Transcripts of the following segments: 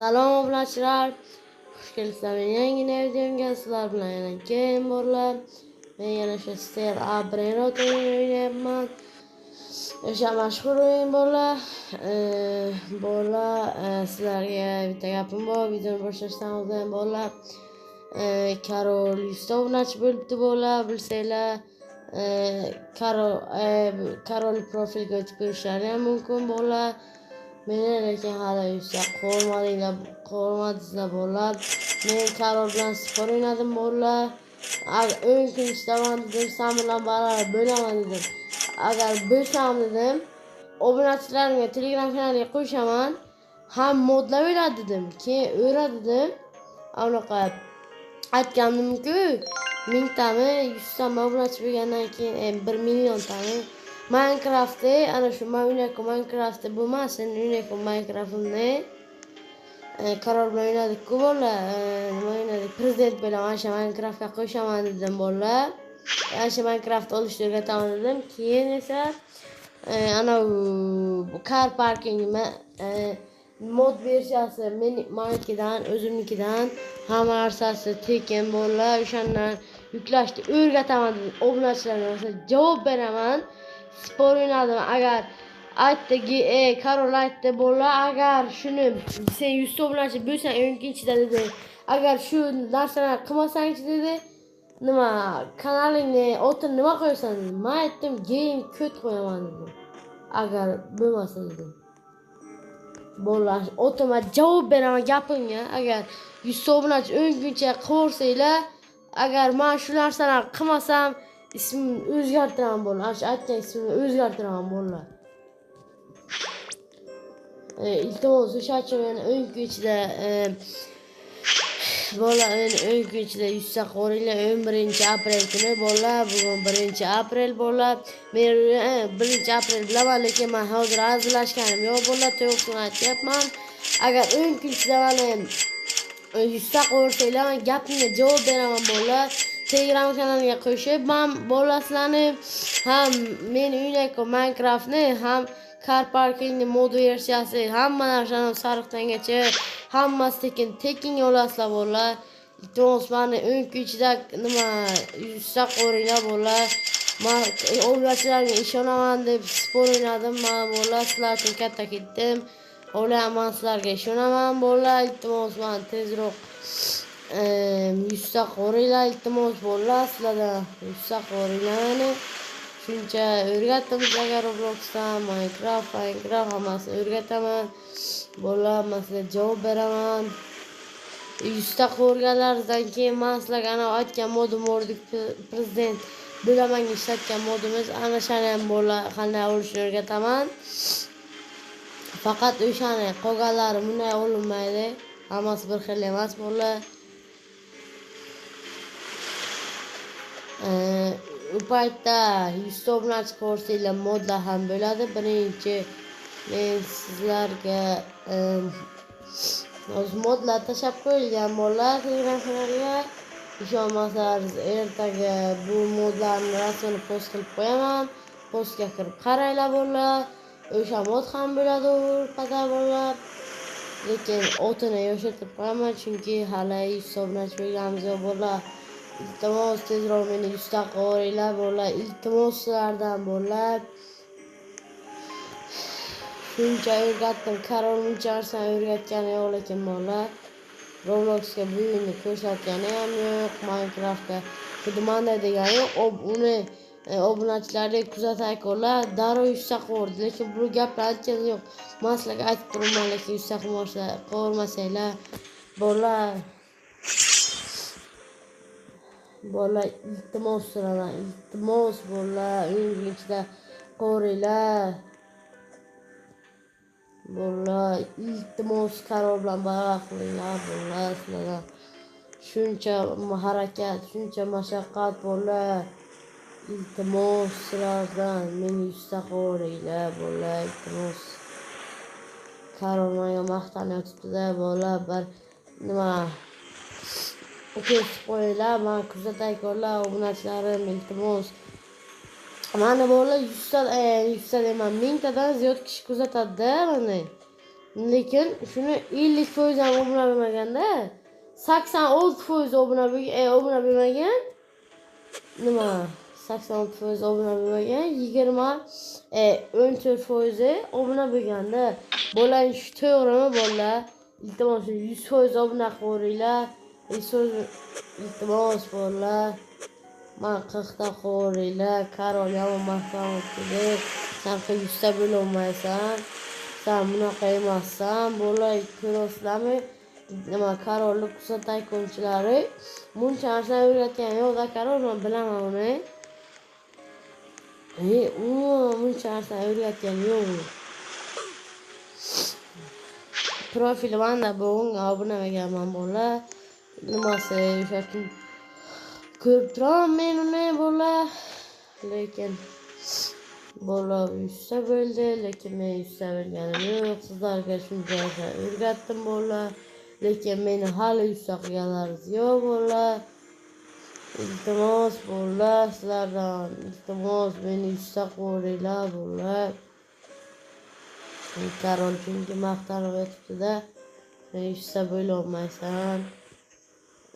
Salom obunachilar, xush kelibsizlar. Men yangi videomga sizlar bilan yana keyin borlar. Men yana o'sha Stel Abrenot o'ynayapman. O'sha mashhur o'yin borlar. Sizlarga bitta gapim bor. Videoni boshlashdan oldin borlar. Karol Yustovnachi bo'libdi borlar, bilsanglar. Karol profilga o'tib ko'rishlari ham mumkin borlar. Meni lekin hali yuksak qo'ymadinglar borlar. Men Karol bilan spor o'ynadim borlar. O'yin kun ishlaman dedim, sen bilan baravar bo'laman dedim. Agar bo'lsam dedim, obunachilarimga Telegram kanaliga qo'shaman. Ham modlab o'yladi dedim. Keyin o'radi dedim. Anaqa aytgandim-ku, 1000 tami 100 tami obunachi bo'lgandan keyin 1 million tami Minecraft'da ana shu Minecraft'da bo'lmasin, Minecraft'ni Karol bilan o'ynadik-ku bolalar. Nima o'ynadik? Prezident bo'laman, o'sha Minecraft'ga qo'shaman dedim bolalar. O'sha Minecraft olishni o'rgataman dedim. Keyin esa ana car parking mod versiyasi menikidan, o'zimnikidan hamma narsasi tekin bolalar. O'shandan yuklashni o'rgataman dedim. Obunachilarga javob beraman. Spor o'ynadim. Agar aytdiki, Karol aytdi bolalar, agar shuni sen 100 obunachi bo'lsang o'yin ichida dedi. Agar shu narsalarni qilmasangchi dedi, nima kanalingni otini nima qo'yasan dedi. Men aytdim, game kod qo'yaman dedim. Agar bo'lmasa dedim. Bolalar, otima javob beraman gapimga. Agar 100 obunachi o'yinguncha qilsanglar, agar men shu narsalarni qilmasam, ismimni o'zgartiraman bolalar. Aytgan ismimni o'zgartiraman bolalar. Iltimos o'sha uchun o'yin ichida bolalar o'yin ichida 100 ta qo'ringlar. 11-aprel kuni bolalar, bugun 1-aprel bolalar. Men 1-aprel bilaman, lekin men hozir hazillashganim yo'q bolalar, to'g'risini aytyapman. Agar o'yin ichida meni 100 ta qo'rsanglar, men gapimga javob beraman bolalar. Telegram kanaliga qo'shib, men bolalarni ham men o'ynayman Minecraft'ni, ham car parkingni mod versiyasi, hamma narsani sariqdangacha hammasi tekin olasizlar bolalar. Iltimos meni o'yin ichida nima 100 ta qo'ringlar bolalar. Men obunachilarga ishonaman deb spor o'ynadim men bolalar. Sizlar uchun katta ketdim. O'ylayman sizlarga ishonaman bolalar. Iltimos men tezroq 100 ta qo'ringlar iltimos bolalar. Sizlardan 100 ta qo'ringlar. Shuncha o'rgatdim sizlarga Robloxdan, Minecraft hammasini o'rgataman. Bolalar, men sizlarga javob beraman. 100 ta qo'rganlaringizdan keyin men sizlarga ana aytgan modim o'rdik, prezident bo'laman ishlatgan modimiz, ana shuni ham bolalar qanday olishni o'rgataman. Faqat o'shani qolganlari bunday olinmaydi. Hammasi bir xil emas bolalar. U paytda 100 ta obunachi ko'rsanglar modlar ham bo'ladi. Birinchi men sizlarga o'z modlar tashab qo'yilgan bolalar Telegram kanaliga. Ishonmasangiz ertaga bu modlarni rasmini post qilib qo'yaman. Postga kirib qaranglar bolalar. O'sha mod ham bo'ladi qadar bolalar. Lekin otini yoshirib qo'yaman, chunki hali 100 obunachi bo'lganimiz yo'q bolalar. Iltimos tezroq meni 100 ta qo'ringlar bolalar. Iltimos sizlardan bolalar. Shuncha o'rgatdim. Karol buncha narsani o'rgatgani yo'q, lekin bolalar Robloxga bu o'yinni ko'rsatgani ham yo'q. Minecraftga xuddi manda degani yo'q. Uni obunachilarga kuzatayko'rlar, darrov 100 ta qo'rdi. Lekin bu gaplar aytgan yo'q. Men sizlarga aytib turibman, lekin 100 ta qo'rmasanglar bolalar. Bolalar, iltimos sizlardan, iltimos bolalar, o'yin ichida qo'ringlar. Bolalar, iltimos Karol bilan baravar qilinglar bolalar sizlardan. Shuncha harakat, shuncha mashaqqat bolalar. Iltimos sizlardan meni 100 ta qo'ringlar bolalar, iltimos. Karol menga maqtanyotibdi-da bolalar, bir nima kesib qo'yinglar, men kuzatayko'rlar obunachilarim, iltimos. Mana bolalar 100 ta deyman, 1000 tadan ziyod kishi kuzatadi-da meni. Lekin shuni 50% ham obuna bo'lmaganda 86% obuna bo'lmagan nima 86% obuna bo'lmagan 14% obuna bo'lganda bolalar shu to'g'rimi bolalar? İltimos 100% obuna qo'yinglar. İltimos bolalar. Men 40 ta qo'yinglar. Karol yomon maqtan o'tdi. Sen 100 ta bo'lolmaysan. Sen bunaqa emassan. Bolalar ko'rasizlarmi? Nima Karolni kuzatay ko'nchilari buncha narsa o'rgatgan yo'q-da Karol, men bilaman uni. Buncha narsa o'rgatgan yo'q. Profilimda bugun obuna bo'lganman bolalar. Nimasi o'sha kun ko'rib turaman men uni bolalar. Lekin bolalar 100 ta bo'ldi, lekin men 100 ta bo'lganim yo'q. Sizlarga shuncha narsa o'rgatdim bolalar. Lekin meni hali 100 ta qilganlaringiz yo'q bolalar. İltimos bolalar, sizlardan iltimos meni 100 ta qo'yinglar bolalar. Karol chunki maqtanib o'tibdi-da. Sen 100 ta bo'lolmaysan.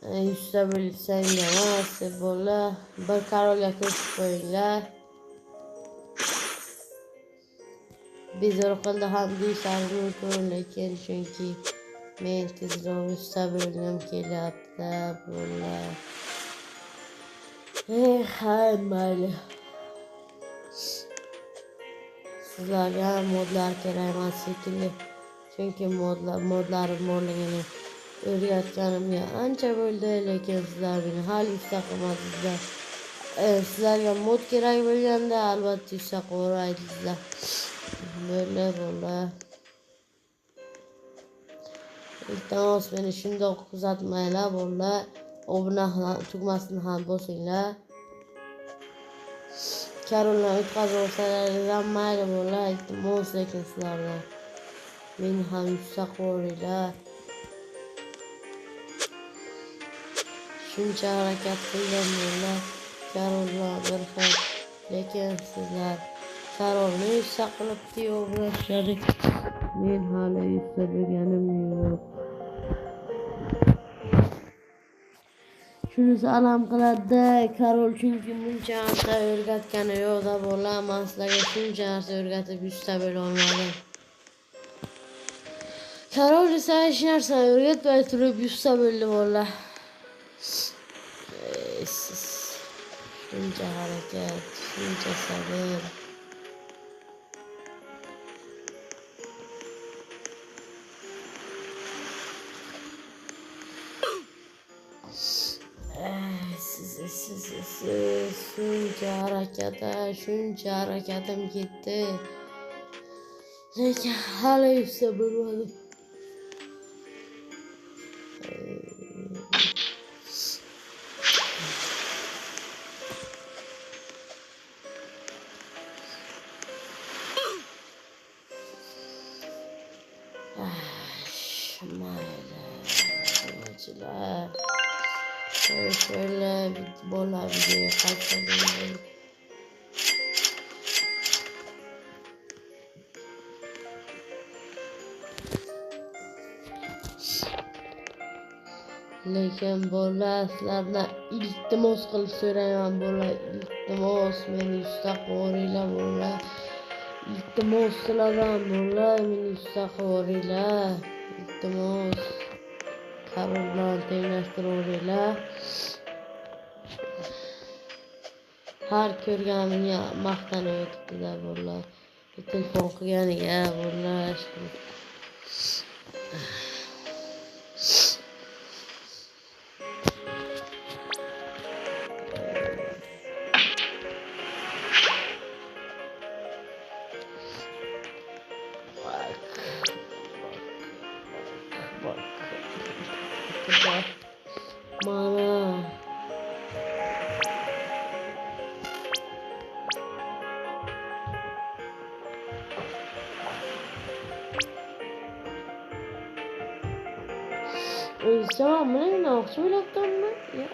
100 ta bo'lsang emas deb bolalar. Bir Karolga ko'rsatib qo'yinglar. Bezor qildi ham deyishlaringiz mumkin, lekin chunki men tezroq 100 ta bo'lgim kelyapti bolalar. Hay mayli. Sizlarga modlar kerak emas shekilli. Chunki modlarim borligini o'rgatganimga ancha bo'ldi, lekin sizlar meni hali 100 ta qilmadingizlar. Sizlarga mod kerak bo'lganda albatta 100 ta qo'yardingizlar. Bolalar. İltimos meni shundoq kuzatmanglar bolalar. Obuna tugmasini ham bosinglar. Karolni o'tkazib olsalaringiz ham mayli bolalar. İltimos lekin sizlardan meni ham 100 ta qo'yinglar. Shuncha harakat qilgan bolalar. Karolga bir xil. Lekin sizlar Karolni 100 ta qilibdi o'g'lashlari. Men hali 100 ta bo'lganim yo'q. Shunisi alam qiladi. Karol chunki buncha narsa o'rgatgani yo'q-da bolalar. Men sizlarga shuncha narsa o'rgatib 100 ta bo'la olmadim. Karol esa hech narsa o'rgatmay turib 100 ta bo'ldi bolalar. Shuncha harakat, shuncha sabr. Shuncha harakatim ketdi. Lekin hali 100 ta bo'lmadim. Şöyle bolalar videoya kaçırdım. Lekin bolalar sizlardan iltimos qilib so'rayman bolalar. İltimos meni 100 ta qo'yinglar bolalar. İltimos sizlardan bolalar meni 100 ta qo'yinglar. İltimos. Karol bilan tenglashtiravringlar. Har ko'rganimga maqtanib o'tibdi-da bolalar. Telefon qilganiga bolalar. Mana Tamam mı? Ne yaptım? Laptop mu? Ya.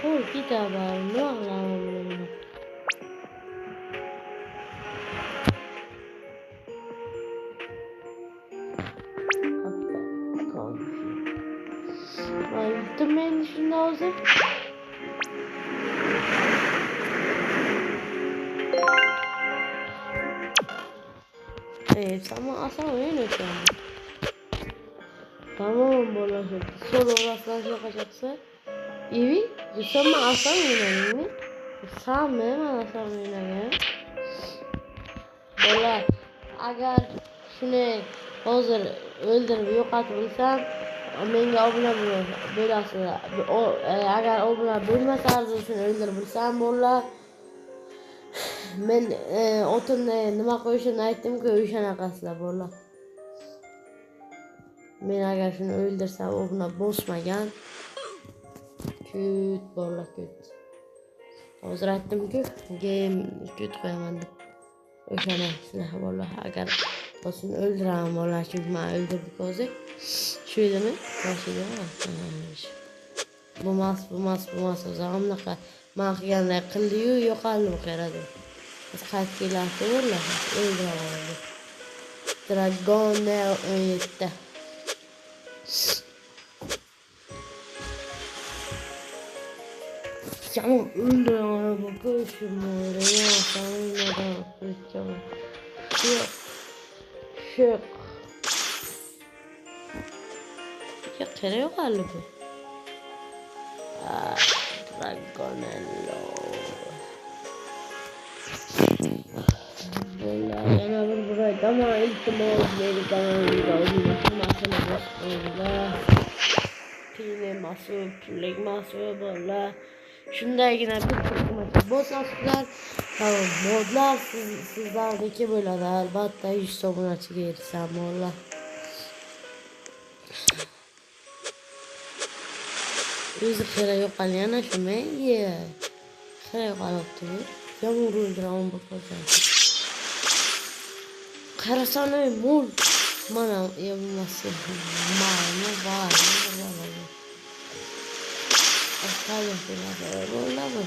Koy git abi. Ne anlamı? Ay gittim ben şimdi hazır. Evet ama asal öyle şu an. Tamam bola sonra orasından yapacaksa. İyi. Sama asal oynayayım. Sama hemen asal oynayayım. Bola. Agar şunu hazır öldürüp yok atılsam menga obuna bo'lasiz. Agar obuna bo'lmasangiz shuni o'ldirib bilsam bola. Men o'tinni nima qo'yishini aytdim-ku, o'shanaqasida bola. Men agar shuni o'ldirsam obuna bosmagan. Küt bola küt. Hozir aytdim-ku, game küt qo'yaman deb. O'shanaqasida bola. Agar bosini o'ldiraman bola, chunki men o'ldirdik hozir. Shu edimi? Boshida. Bo'lmas. O'zimnaqa men qilganday qildi-yu, yo'qoldi bu qaradi. Biz qaytib kelasizlar bola. O'ldiraman. Dragonel 17. Canım öldürüyorum bakışım öyle ya sana neden yapacağım. Şık. Ya kere yok galiba. Dragonello. Vallahi yana bir buraydı ama iltimos beni kanalımda masana boşluğunda. Pile masıyor valla. Shundagina bir turkumcha bosasizlar. Tamam, modlar sizlardagi bo'ladi. Albatta 100 obunachiga erishsam valla. O'zi xira yo'qolgan shumi? Xira yo'qolibdi. Yomg'ir o'ldiraman bu ko'zdan. Qarasam mol mana yemasi. Mana var. Aşağıya bola bu.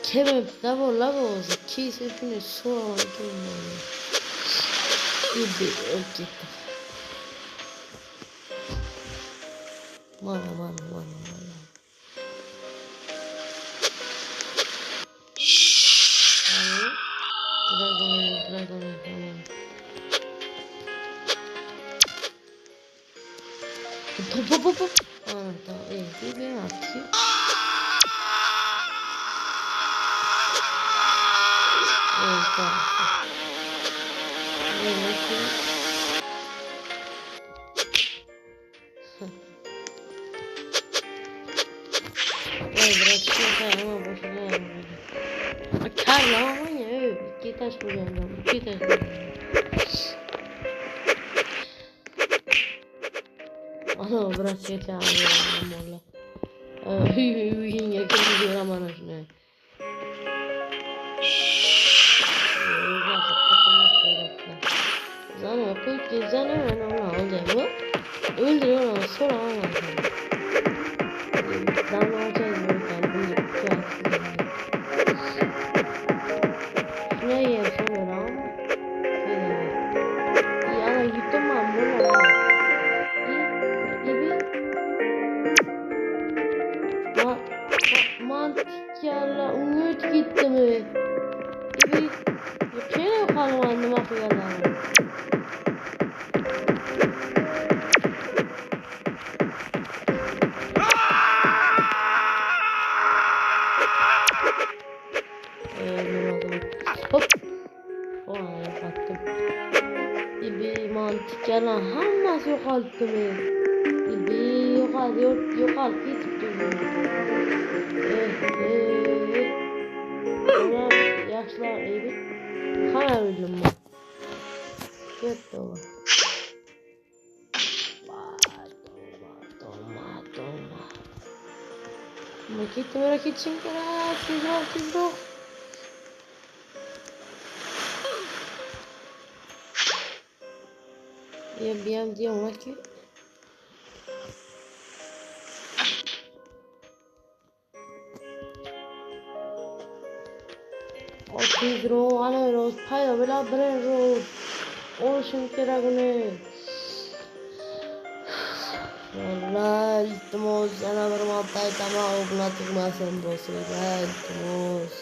Kevin da bola bu. Kisi fini soğan durmuyor. Gibi öldü. Mana. Dragon. Pop. Tamam. İyi bir atıyor. Tamam. Bırakıyor ama boşuna yapmıyor. Karla ama ya iki taş buluyorum. Ana bırakıyor çağırıyorum valla. Yine gidiyor aman şuna. Zana koyup gezene ben onu alacağım bu. Öldürüyor ama sonra alacağım. Zana alacağız buradan bunu kıyaslayalım. Şuna yer sonra ama. İyi ama yuttum ben bunu. Mantıklarla umut gitti mi? Evet. Kere kalmandım akıyalar. Hop. Kattım. Bir mantıklarla hamması yok alttı mı? Yok alt gitip Ulan yaşlar iyi. Kana öldüm ben. Göt dolu. Toma. Merak için kira. Sizro. Bien diyorum ki. Otro ana los payo vela brero. Olsun keragune. Vallahi iltimos yana bir marta aytaman o'g'latmasin bo'lsanglar iltimos.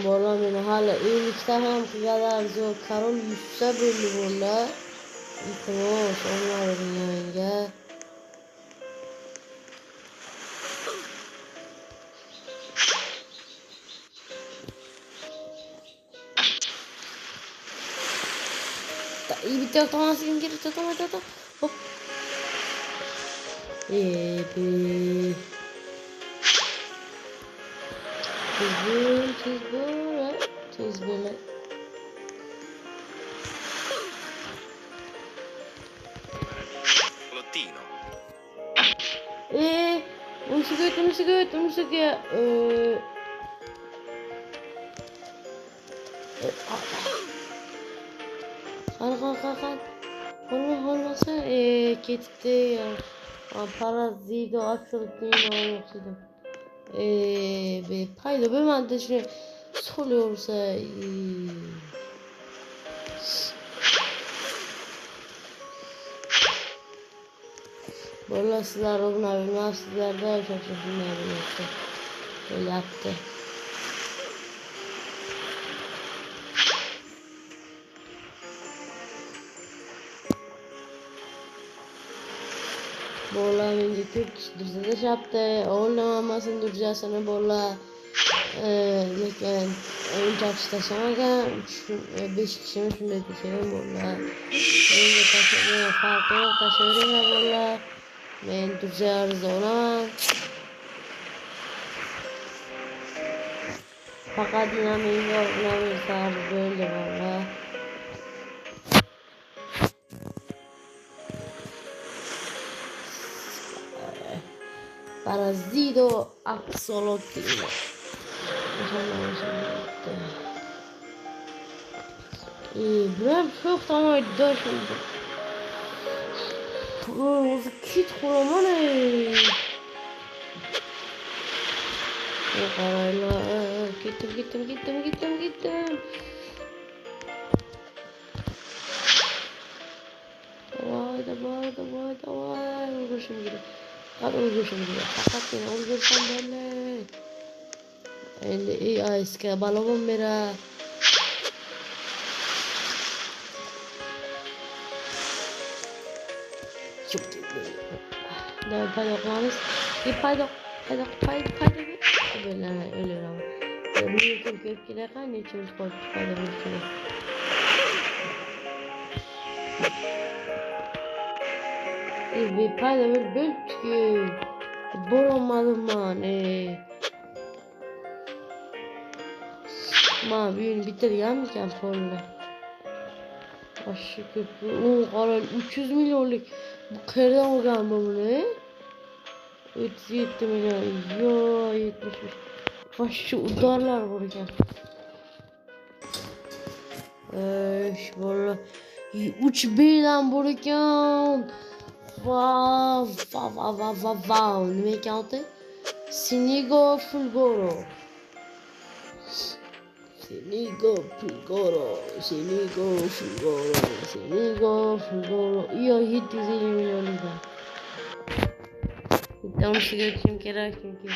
Bola meni hali 50 ta ham qilganlar zo'r Karol yutsa bo'ldi bola. İltimos onların yanında. İyi bir tek tamasın geri tamam. Hop. Bir. Tez böyle. Lottino. Onu sıkıyor. Kan. Olmasa ketipti ya. Parazito aksolotini olmuştum. Bir payda bir madde şöyle soluyorsa Bola sizler oğlum abim sizlerde çok dinlerim yoksa böyle yaptı. Bola önce Türk düzede yaptı. Oğlamamasın duracağını bola lekin oyuncak taşımaga 5 kişinin şunday taşıyan bola. Önce taşıyan farklı yok taşıyan bola. Men duracağız ona. Fakat dinamiğin yorgunluğu böyle bola. Parazito axolotl. Bular çok tamam şimdi. Bu kit kuramana. O karayla gittim. Vay. Uğraşım gibi. Fakat beni uğraşam böyle. Endi iyi ayska balon bera. Çok iyi. Daha paylaşmamız. Bir paylaş. Böyle öyle ama. Mümkün köpküler kan içimiz korkup paylaşmışlar. Bir paylaş böyle boramadım man. Ma büyün bitiremeyeceğim sonra. Aşık köprü. O kadar 300 milyonluk. Bu kereden olgan bu ne? 370 milyon. Yo 75. Başı udarlar buraya. Valla. 3 birden buraya. Wow. Ne kaldı? Sinigo Fulgoro. Sinigo Fulgoro. Io 750 milyon lira. Então sigurtim kira çünkü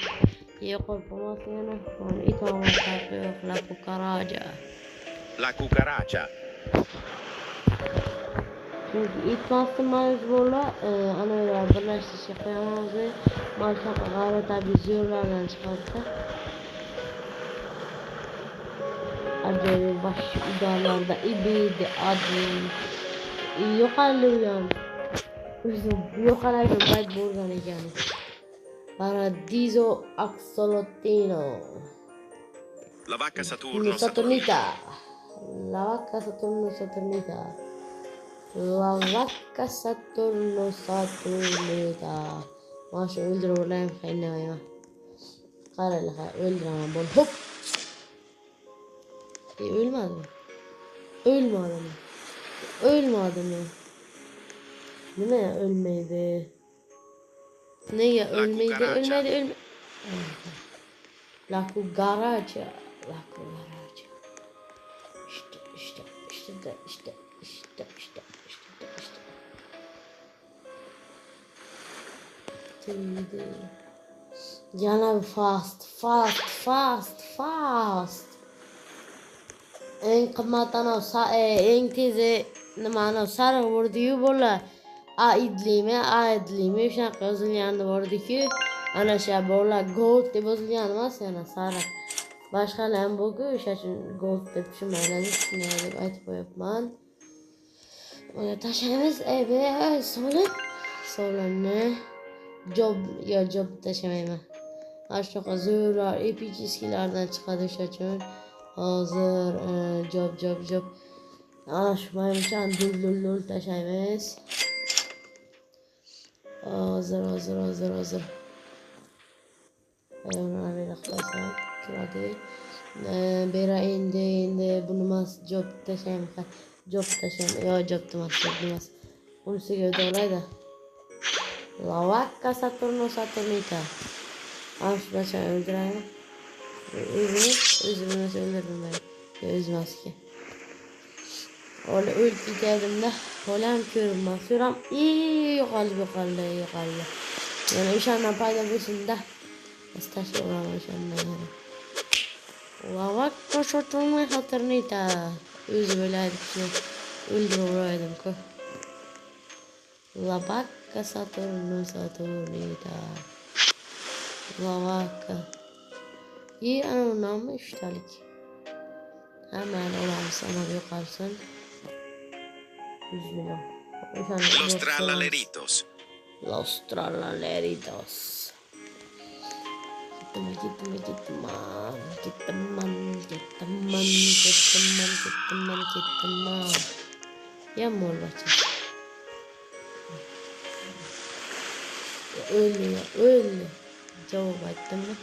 iyi korkmaz yani. Onu itham yapıyor la cucaracha. La cucaracha. Çünkü itmazsınız bola ana birleşti yapamaz ve başka karara tabi zürlerden çıkarttı. Acayip baş udarlarda ibidi adı yok alıyorum. Yok alıyorum bayt buradan yani. Paradiso axolotino. La vacca Saturno Saturnita. La vacca Saturno Saturnita. Maşa öldürürler kaynağı ya. Kararlı öldüremem bunu. Hop. Ölmedi mi? Ölmedi mi? Ölmedi mi? Nima ya ölmeydi? Nega La ölmeydi? cucaracha. Ölmedi. La cucaracha. La cucaracha. İşte. Tüydi. Yana fast. Eng qimmat eng tezi nimani sariq bordi-yu bola. Aidlimi shunaqa yozilgandi bordi-ku. Ana shu bola gold deb yozilgan emas, yana sariq. Boshqalar ham bor-ku, o'sha uchun gold deb tushunmaylarni shunday deb aytib qo'yapman. Uni tashlaymiz. So'limni job tashlamayman. Mana shunaqa zo'rlar, epicheskilardan chiqadi o'sha uchun. Hozir job. Ana shu maymunchani dul tashlaymiz. Hozir. Mana bera qo'ysam turadi. Bera endi buni emas job tashlayman. Job emas. Unisiga o'toladi. La vaca Saturnita. Ana shu bachani o'ldiraymi? O'zimni o'ldirdim ben. O'zimazki. Ola o'ldirganimda bolam ko'rinmas. So'ram yo'qoldi. Yana o'shandan paydo bo'lsin-da. Tashlab o'shandan yana. La vaca Saturnita. O'zi o'laydi shuni o'ldirib qo'ydim-ku. La vaca Saturnita. La vaca. Ana nomi 3 talik. Hemen olamiz ama yo'qolsin. Bismillah. Los trallaleritos. Gitman. Yemmol bacha. Öldü. Cevap ettim mi?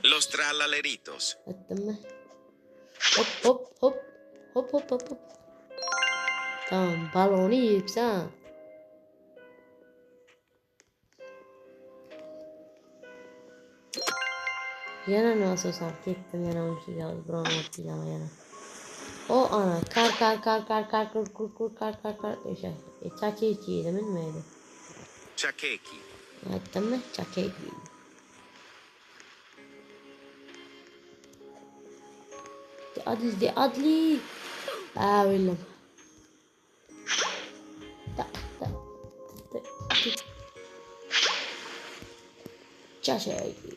Los trallaleritos. Ettim mi? Hop. Tamam, balonu yiyipsan. Yana ne asosam ketdim, yana o'sha biron o'tganman yana. O ana kar o'sha chakeki edimi nima edi? Chakeki. Aytdimmi? Chakeki. De adli. O'ylab. Chakeki.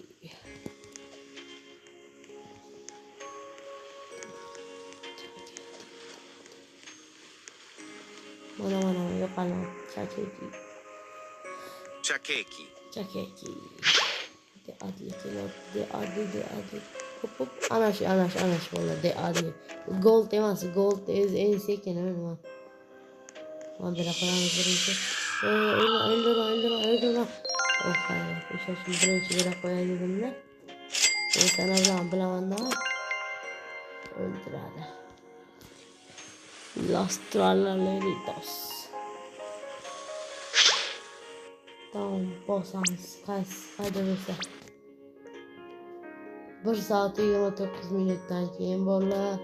Mana yo'qoldi. Chakeki. De adli. Hop. Ana shu bo'ladi. De adli. Gold emas, gold en sekin nima. Mana bera qo'yamiz birinchi. O'ldira. O'sha birinchi bera qo'yay dedim-da. Sana bilaman-da. O'ldiradi. Los trallaleritos. Tamam, bosamiz. Qayda bo'lsa. 1 soat 29 minutdan keyin bolalar.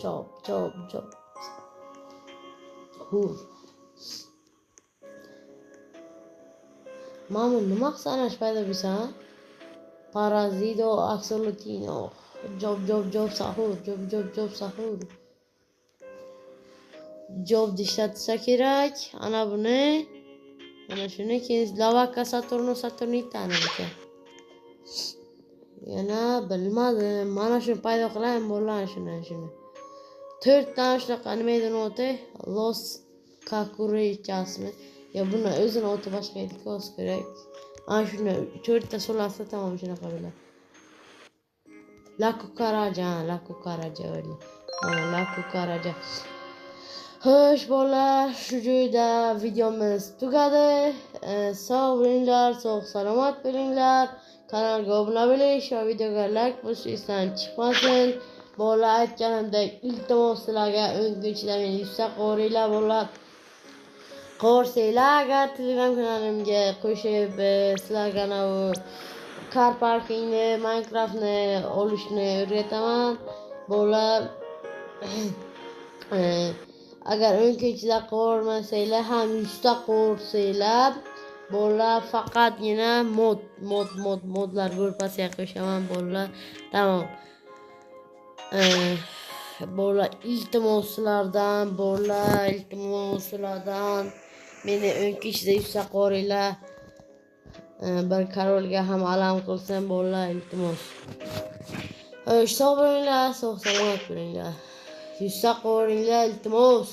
Chop. Mama nima qilsanash paydo bo'lsa? Parazito axolotino. Job sahur. Job ishlatsa kerak. Ana buni. Mana shuni keyin La vaca Saturnita ekan. Yana bilmadim. Mana shuni paydo qilaymi bo'lar shuni. 4 ta shunaqa nima edi oti? Los Cucarachasmi? Ya buni o'zini oti boshqa edi-ku, o'z kerak. Ana shuni 4 ta so'lasa tamom shunaqa bo'ladi. La cucaracha o'ydi. Mana La cucaracha. Xo'sh bolalar, shu joyda videomiz tugadi. Sog' bo'linglar, sog' salomat bo'linglar. Kanalga obuna bo'lish va videoga like bosish esdan chiqmasin. Bolalar, aytganimdek, iltimos sizlarga o'yinchilar meni yuksak qo'ringlar bolalar. Qo'rsanglar agar Telegram kanalimga qo'shib sizlarga u car parkingni, Minecraftni olishni o'rgataman. Bolalar agar o'yinchilar qo'rmasanglar ham yuksak qo'rsanglar bolalar faqatgina modlar grupasiga qo'shaman bolalar. Tamom. Bolalar iltimoslardan meni o'yinchilar yuksak qo'ringlar. Bir karolga ham alam qilsin bolalar, iltimos. Sog' bo'linglar, sog' salomat bo'linglar. Yuksak qo'ringlar, iltimos.